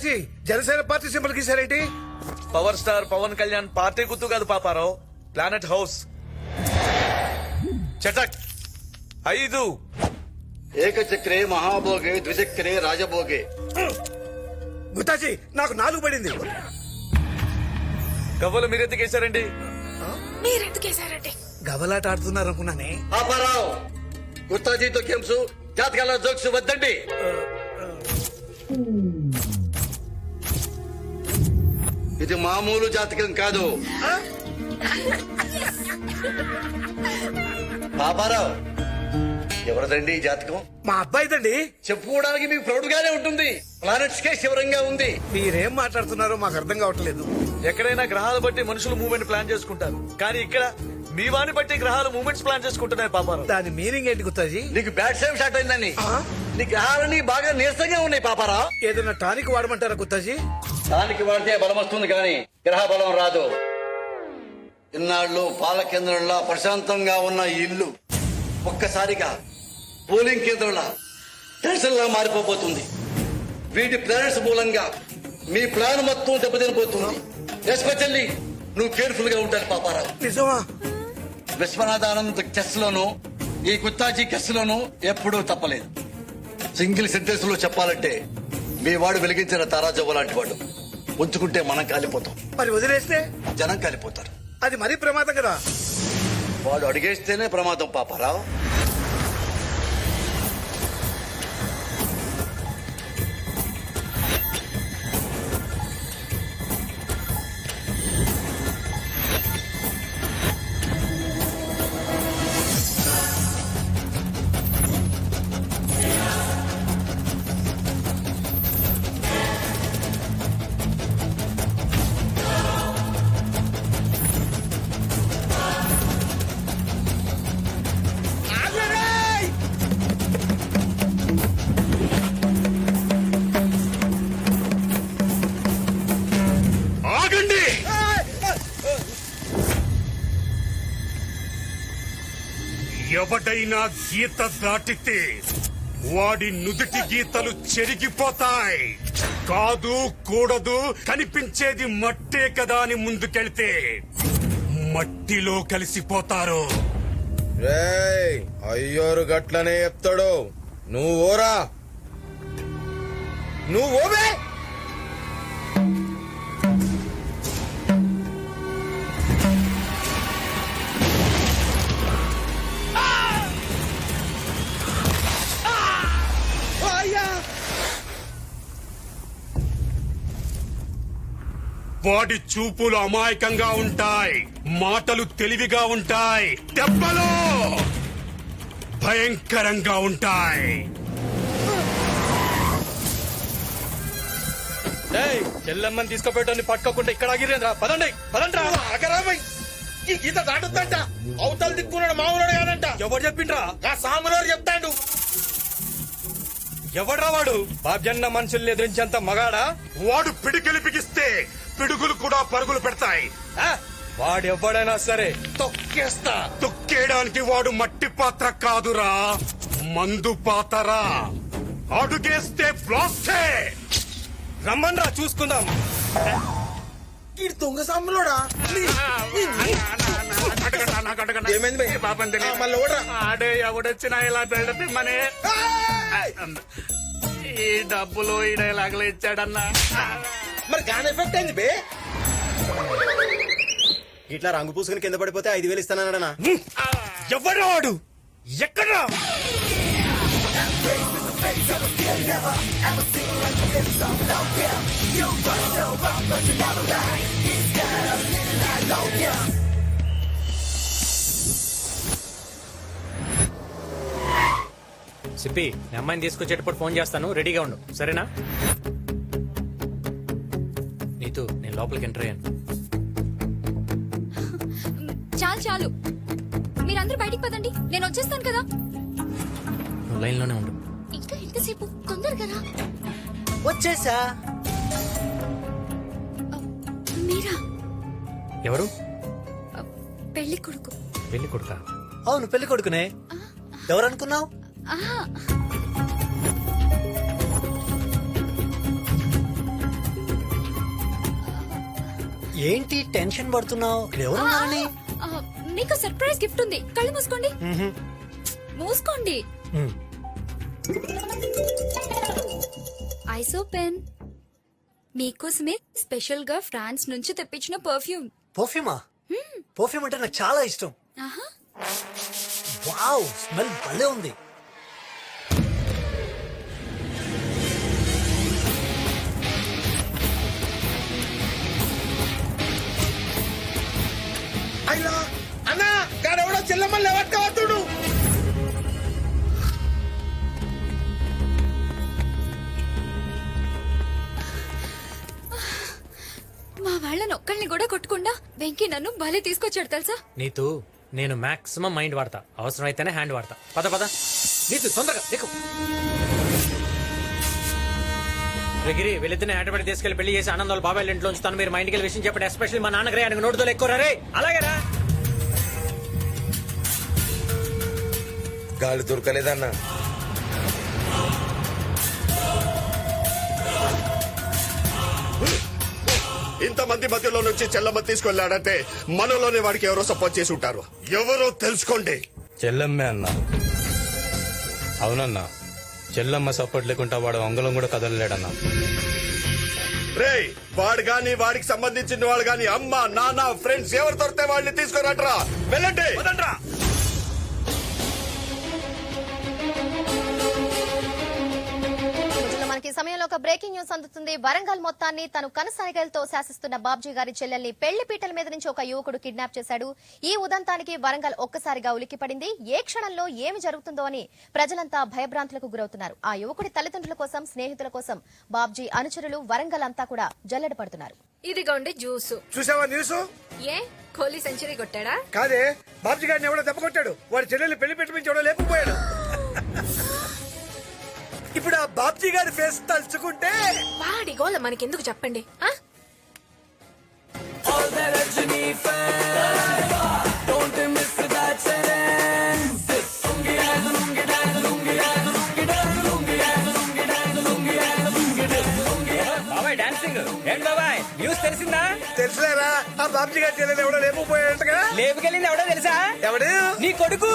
గుత్తాజీ Janasena party symbol గీసారేంటి? Power star Pawan Kalyan party గుర్తు కాదు పాపారావు, ప్లానెట్ హౌస్. చటక్ 5. ఏకచక్రే మహాభోగే ద్విచక్రే రాజభోగే. గుత్తాజీ నాకు 4 పడింది. గవ్వలు మీరెందుకు వేశారండి? మీరెందుకేసారండి? గవలాట ఆడుతున్నారు అనుకున్నానే. పాపారావు, గుత్తాజీతో గేమ్స్, జాతకాల జోక్స్ వద్దండి. ఇది మామూలు జాతకం కాదు. పాపారావు, ఎవరిదండి ఈ జాతకం? మా అబ్బాయిదండి. చెప్పుకోవడానికి మీకు ప్రౌడ్ గానే ఉంటుంది. ప్లానెట్స్ కే శివరంగా ఉంది. మీరేం మాట్లాడుతున్నారో మాకు అర్థం కావట్లేదు. ఎక్కడైనా గ్రహాలు బట్టి మనుషులు మూవ్మెంట్ ప్లాన్ చేసుకుంటారు, కానీ ఇక్కడ మీ వాని బట్టి గ్రహాలు మూవ్మెంట్స్ ప్లాన్ చేసుకుంటున్నాయి పాపారావు. దాని మీనింగ్ ఏంటి గుత్తాజీ? నీకు బ్యాడ్ సేమ్ షాట్ అయిందని. నీ గ్రహాలని బాగా నీరసంగా ఉన్నాయి పాపారావు. ఏదైనా టానిక్ వాడమంటారా గుత్తాజీ? దానికి వాడితే బలం వస్తుంది కానీ గ్రహ బలం రాదు. ఇన్నాళ్ళు పాల కేంద్రంలా ప్రశాంతంగా ఉన్న ఈ ఇల్లు ఒక్కసారిగా పోలింగ్ కేంద్రంలా టెన్షన్ లా మారిపోబోతుంది. వీటి ప్లానెట్స్ మూలంగా మీ ప్లాన్ మొత్తం దెబ్బతినిపోతుంది. ఎస్పెషల్లీ నువ్వు కేర్ఫుల్ గా ఉంటాను పాపారావు. నిజమా? విశ్వనాథానంద్ చెస్ లోను ఈ గుత్తాజీ కెస్ లోను ఎప్పుడూ తప్పలేదు. సింగిల్ సెంటెన్స్ లో చెప్పాలంటే మీ వాడు వెలిగించిన తారాజవ్వ లాంటి వాడు. ఉంచుకుంటే మనం కాలిపోతాం, మరి వదిలేస్తే జనం కాలిపోతారు. అది మరీ ప్రమాదం కదా. వాడు అడిగేస్తేనే ప్రమాదం పాపారావు. ఆగండి! ఎవడైనా గీత దాటితే వాడి నుదుటి గీతలు చెరిగిపోతాయి. కాదు కూడదు, కనిపించేది మట్టే కదా అని ముందుకెళ్తే మట్టిలో కలిసిపోతారు. అయ్యోరు గట్లనే చెప్తాడు. నువ్వు ఓరా, నువ్వు ఓవే. వాడి చూపులు అమాయకంగా ఉంటాయి, మాటలు తెలివిగా ఉంటాయి, దెబ్బలు భయంకరంగా ఉంటాయి. చెల్లెమ్మని తీసుకుపోయేటోని పట్టుకోకుండా ఇక్కడ ఆగిరేంద్రా. పదండి పదండ్రా. ఈ గీత దాటుద్దంట. అవతల దిక్కున్నాడు మామూలుడు కాదంట. ఎవరు చెప్పిండ్రా? ఆ సాములోడు చెప్తాడు. ఎవడ్రా వాడు? బాబ్జన్న మనుషుల్ని ఎదిరించేంత మగాడా? వాడు పిడికిలి బిగిస్తే పిడుగులు కూడా పరుగులు పెడతాయి. వాడెవ్వడైనా సరే తొక్కేస్తా. తొక్కేయడానికి వాడు మట్టి పాత్ర కాదురా, మందు పాతరా. అడుగేస్తే బ్లాస్టే. రమ్మన్రా చూసుకుందాం. ఈ దొంగ సాములోడా? ఏమైంది మళ్ళీ ఓడరా. ఆడే ఎవడొచ్చినా ఇలా పెడితే ఈ డబ్బులు ఈ డైలాగులు ఇచ్చాడన్నా. మరి గాన్ ఎఫెక్ట్ అయింది బే. ఇట్లా రంగు పూసుకుని కింద పడిపోతే 5,000 ఇస్తానన్నా. ఎవడ్రా వాడు? ఎక్కడ్రా? సిప్పి, మీ అమ్మాయిని తీసుకొచ్చేటప్పుడు ఫోన్ చేస్తాను, రెడీగా ఉండు, సరేనా? నీతు, నేను లోపలికి ఎంటర్ అయ్యాను. చాలు చాలు, మీరందరూ బయటికి పదండి, నేను వచ్చేస్తాను కదా. నువ్వు లైన్లోనే ఉండు. ఇంకా ఎంతసేపు? తొందరగా రా. వచ్చేసా. మీరా? ఎవరు? పెళ్లి కొడుకు. పెళ్లి కొడుకా? అవును, పెళ్లి కొడుకునే. ఎవరనుకున్నావు? ఏంటి టెన్షన్ పడుతున్నావు? ఎవరున్నారని? నీకు సర్ప్రైజ్ గిఫ్ట్ ఉంది. కళ్ళు మూసుకోండి. మూసుకోండి. ఐసో పెన్ మీకోసమే స్పెషల్ గా ఫ్రాన్స్ నుంచి తెప్పించిన పర్ఫ్యూమ్. పర్ఫ్యూమా? పర్ఫ్యూమ్ అంటే నాకు చాలా ఇష్టం. వావ్, స్మెల్ భలే ఉంది. అయ్యా అన్నా గాడెవడో చెల్లమ్మని ఎవరు మా వాళ్ళని ఒక్కళ్ళని కూడా కొట్టకుండా వెంకీ నన్ను భలే తీసుకొచ్చాడు తెలుసా. నీతు నేను మాక్సిమం మైండ్ వాడతా, అవసరం అయితేనే హ్యాండ్ వాడతా. పద పద నీతు తొందరగా నీకు గిరి వీళ్ళిద్దరిని హైదరాబాద్ తీసుకెళ్లి పెళ్లి చేసి ఆనందాలు బాబాయ్ ఇంట్లో ఉంచుతాను. మీరు మా ఇంటికి వెళ్ళి విషయం చెప్పండి. ఎస్పెషల్లీ మా నాన్నగారే ఆయనకు నోటుతో ఎక్కువ రే. అలాగేరా గాలి దొరకలేదన్నా. ఇంతమంది మధ్యలో నుంచి చెల్లమ్మ తీసుకెళ్లాడంటే మనలోనే వాడికి ఎవరో సపోర్ట్ చేసి ఉంటారు. ఎవరో తెలుసుకోండి. చెల్లమ్మే అన్నా. అవునన్నా, చెల్లమ్మ సపోర్ట్ లేకుండా వాడు అంగళం కూడా కదలలేడన్నా. రేయ్ వాడు గాని వాడికి సంబంధించిన వాళ్ళు గాని అమ్మ నాన్న ఫ్రెండ్స్ ఎవరు దొరికితే వాళ్ళని తీసుకురాట్రా. వెళ్ళండి. మనకి సమయంలో ఒక బ్రేకింగ్ న్యూస్ అందుతుంది. వరంగల్ మొత్తాన్ని తను కనసాగలతో శాసిస్తున్న బాబ్జీ గారి చెల్లెల్ని పెళ్లి పీటల మీద నుంచి ఒక యువకుడు కిడ్నాప్ చేశాడు. ఈ ఉదంతానికి వరంగల్ ఒక్కసారిగా ఉలిక్కిపడింది. ఏ క్షణంలో ఏమి జరుగుతుందో అని ప్రజలంతా భయభ్రాంతులకు గురవుతున్నారు. ఆ యువకుడి తల్లిదండ్రుల కోసం, స్నేహితుల కోసం బాబ్జీ అనుచరులు వరంగల్ అంతా కూడా జల్లెడ పడుతున్నారు. ఇదిగోండి జ్యూసు. చూసావా న్యూస్? ఏ కోహ్లీ సెంచరీ కొట్టాడా? కాదే, బాబ్జీ గారిని ఎవడో దెబ్బ కొట్టాడు. వాడి చెల్లెల్ని పెళ్లి పెట్టి ఎవడో లేకపోయాడు. ఇప్పుడు ఆ బాబ్జీ గారి ఫేస్ తలుచుకుంటే వాడి గోల మనకెందుకు చెప్పండి. బాబాయ్ డాన్సింగ్ ఏంటి బాబాయ్? న్యూస్ తెలిసిందా? తెలుసులేరా, ఆ బాబ్జీ గారి చెల్లెలు ఎవడో లేకపోయాడుగా. లేపుకెళ్ళింది ఎవడో తెలుసా? ఎవడు? నీ కొడుకు.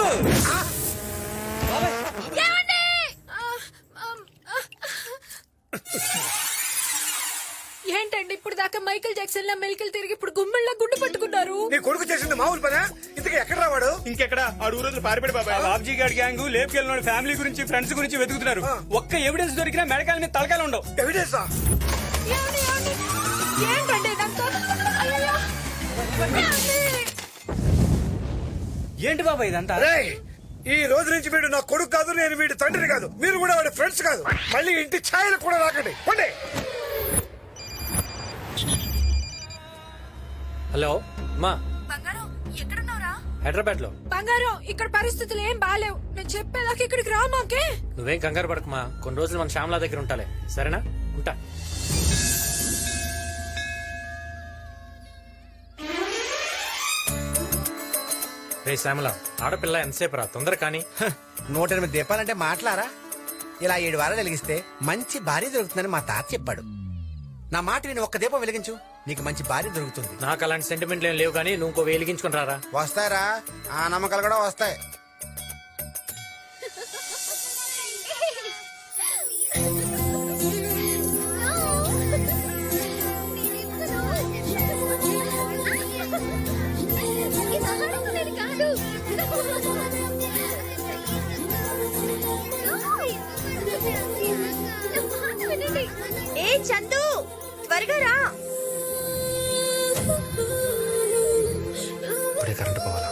ఏంటండి ఇప్పుడు దాకా మైకేల్ జాక్సన్ లా మెలికలు తిరిగి ఇప్పుడు గుమ్మెళ్ళ గుండు పట్టుకున్నారు. నీ కొడుకు చేసింది మామూలు పనా? ఇంతకీ ఎక్కడ రావాడు? ఇంకెక్కడ ఆడు రోజులు పారిపడి బాబాయ్. బాబ్జీ గారి గ్యాంగ్ లేపుకెళ్ళిన ఫ్యామిలీ గురించి, ఫ్రెండ్స్ గురించి వెతుకుతున్నారు. ఒక్క ఎవిడెన్స్ దొరికినా మెడకాల మీద తలకాయలు ఉండవు. ఎవిడెన్సా? ఏంటండి ఇదంతా? అయ్యయ్యో. ఏంటి బాబాయ్ ఇదంతా? రేయ్, ఈ రోజు నుంచి వీడు నా కొడుకు కాదు, నేను వీడి తండ్రిని కాదు, మీరు కూడా వాడి ఫ్రెండ్స్ కాదు. మళ్ళీ ఇంటి ఛాయలు కూడా రాకండి. పండి. హలో మా బంగారం ఎక్కడున్నావురా? హైదరాబాద్ లో. బంగారం ఇక్కడ పరిస్థితులు ఏం బాలేవు. నేను చెప్పేదాకా ఇక్కడికి రా మాకే. నువ్వేం కంగారు పడకమా, కొన్ని రోజులు మన శ్యామలా దగ్గర ఉంటాలే. సరేనా? ఉంటా. రే శ్యామల, ఆడపిల్ల ఎంతసేపు రా, తొందర కానీ. 108 దీపాలంటే మాట్లారా? ఇలా 7 వారాలు వెలిగిస్తే మంచి భార్య దొరుకుతుందని మా తాత చెప్పాడు. నా మాట విని ఒక్క దీపం వెలిగించు, నీకు మంచి భార్య దొరుకుతుంది. నాకు అలాంటి సెంటిమెంట్లు ఏం లేవు కానీ నువ్వు ఇంకో వెలిగించుకుని రారా. వస్తాయరా, ఆ నమ్మకాలు కూడా వస్తాయి. ఏ చందు, త్వరగా రా. ఇప్పుడే కరెంటు పోవాలా?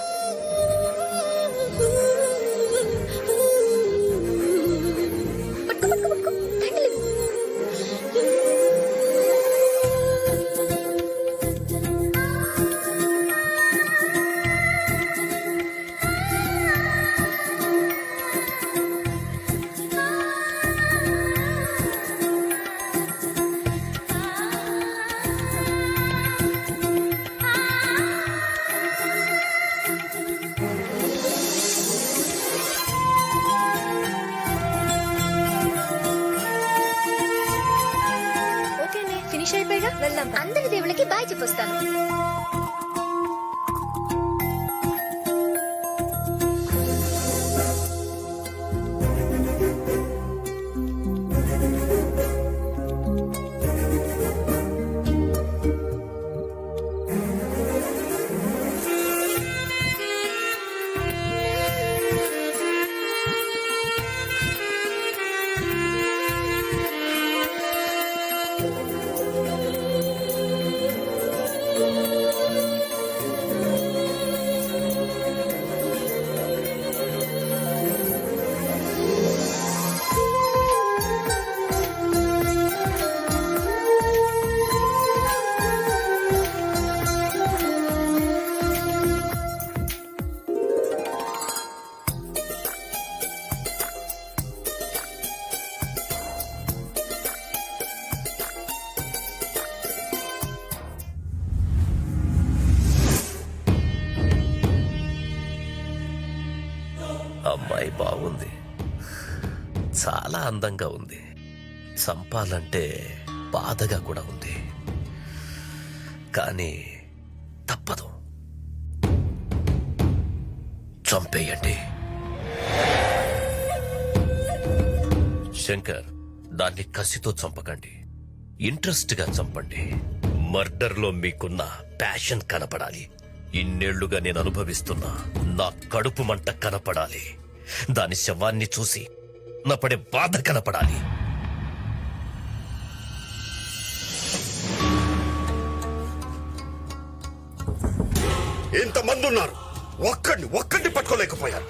వెళ్దాం అందరి దేవుళ్ళకి బాయ్ చెప్పొస్తాను. అమ్మాయి బాగుంది, చాలా అందంగా ఉంది. చంపాలంటే బాధగా కూడా ఉంది, కానీ తప్పదు. చంపేయండి. శంకర్, దాన్ని కసితో చంపకండి, ఇంట్రెస్ట్ గా చంపండి. మర్డర్ లో మీకున్న ప్యాషన్ కనపడాలి. ఇన్నేళ్లుగా నేను అనుభవిస్తున్నా నా కడుపు మంట కనపడాలి. దాని శవాన్ని చూసి నా పడే బాధ కనపడాలి. ఇంతమంది ఉన్నారు, ఒక్కడిని పట్టుకోలేకపోయారు.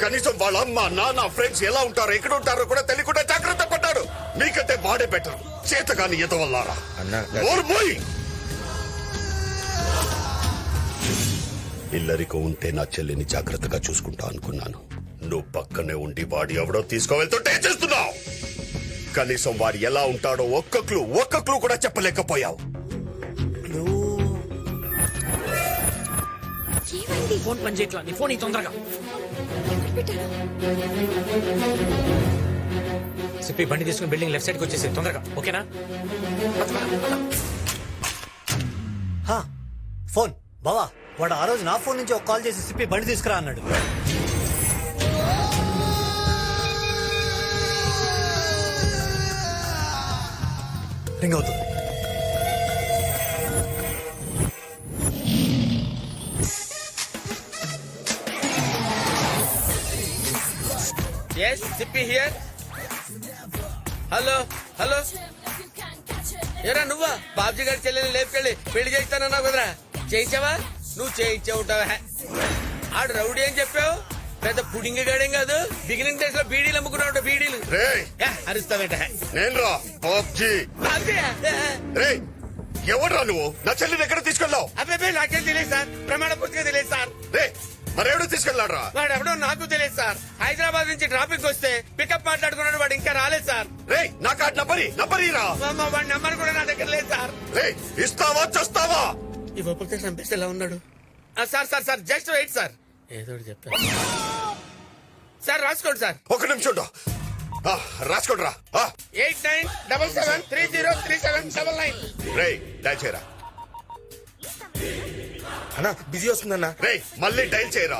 కనీసం వాళ్ళ అమ్మ నాన్న ఫ్రెండ్స్ ఎలా ఉంటారో ఎక్కడ ఉంటారో కూడా తెలియకుండా జాగ్రత్త పడ్డాడు. మీకంటే వాడే బెటర్. చేతగాని ఎదవల్లారా. ఇల్లరికో ఉంటే నా చెల్లిని జాగ్రత్తగా చూసుకుంటా అనుకున్నాను. నువ్వు పక్కనే ఉండి వాడి ఎవడో తీసుకోవెళ్తుంటే ఏం చేస్తున్నావు? కనీసం వాడు ఎలా ఉంటాడో ఒక్క క్లూ కూడా చెప్పలేకపోయావు. ఫోన్ పని చేయట్లా, నీ ఫోన్ తొందరగా. సిప్పి బండి తీసుకుని బిల్డింగ్ లెఫ్ట్ సైడ్కి వచ్చేసి తొందరగా, ఓకేనా? ఫోన్ బావా, వాడు ఆ రోజు నా ఫోన్ నుంచి ఒక కాల్ చేసి సిప్పి బండి తీసుకురా అన్నాడు. రింగ్ అవుతుంది. సిప్పి హియర్. హలో హలో, ఏరా నువ్వా? బాబ్జీ గారి చెల్లెని లేపుకెళ్ళి పెళ్లి చేస్తానన్నావు కదరా, చేయించావా? నువ్వు చేయించే ఉంటావా? ఆడు రౌడీ అని చెప్పావు, పెద్ద పుడింగ్ గాడేం కాదు. బిగినింగ్ డేస్ లో బీడీలు అమ్ముకున్నావు. బీడీలు అరుస్తావేట? నేను రా బాబ్జీ. ఎవడ్రా నువ్వు? నా చెల్లిని ఎక్కడ తీసుకెళ్ళావు? అబ్బాయి నాకేం తెలియదు సార్, ప్రమాణ పూర్తిగా తెలియదు సార్. మరెవడో తీసుకెళ్ళాడ్రా? వాడు ఎవడో నాకు తెలియదు సార్. హైదరాబాద్ నుంచి ట్రాఫిక్ వస్తే పికప్ మాట్లాడుకున్నాడు, వాడు ఇంకా రాలేదు సార్. నా కార్డు నంబరీరా. వాడి నంబర్ కూడా నా దగ్గర లేదు సార్. ఇస్తావా చేస్తావా? ఇవ్వకపోతే చంపేస్తే ఎలా ఉన్నాడు? సార్ జస్ట్ వెయిట్ సార్, ఏదో చెప్తా సార్. రాసుకోండి సార్. ఒక నిమిషం రాసుకోండి రా. 8977303799. డైల్ చేయరా. అన్నా బిజీ వస్తుందన్నా. మళ్ళీ డైల్ చేయరా.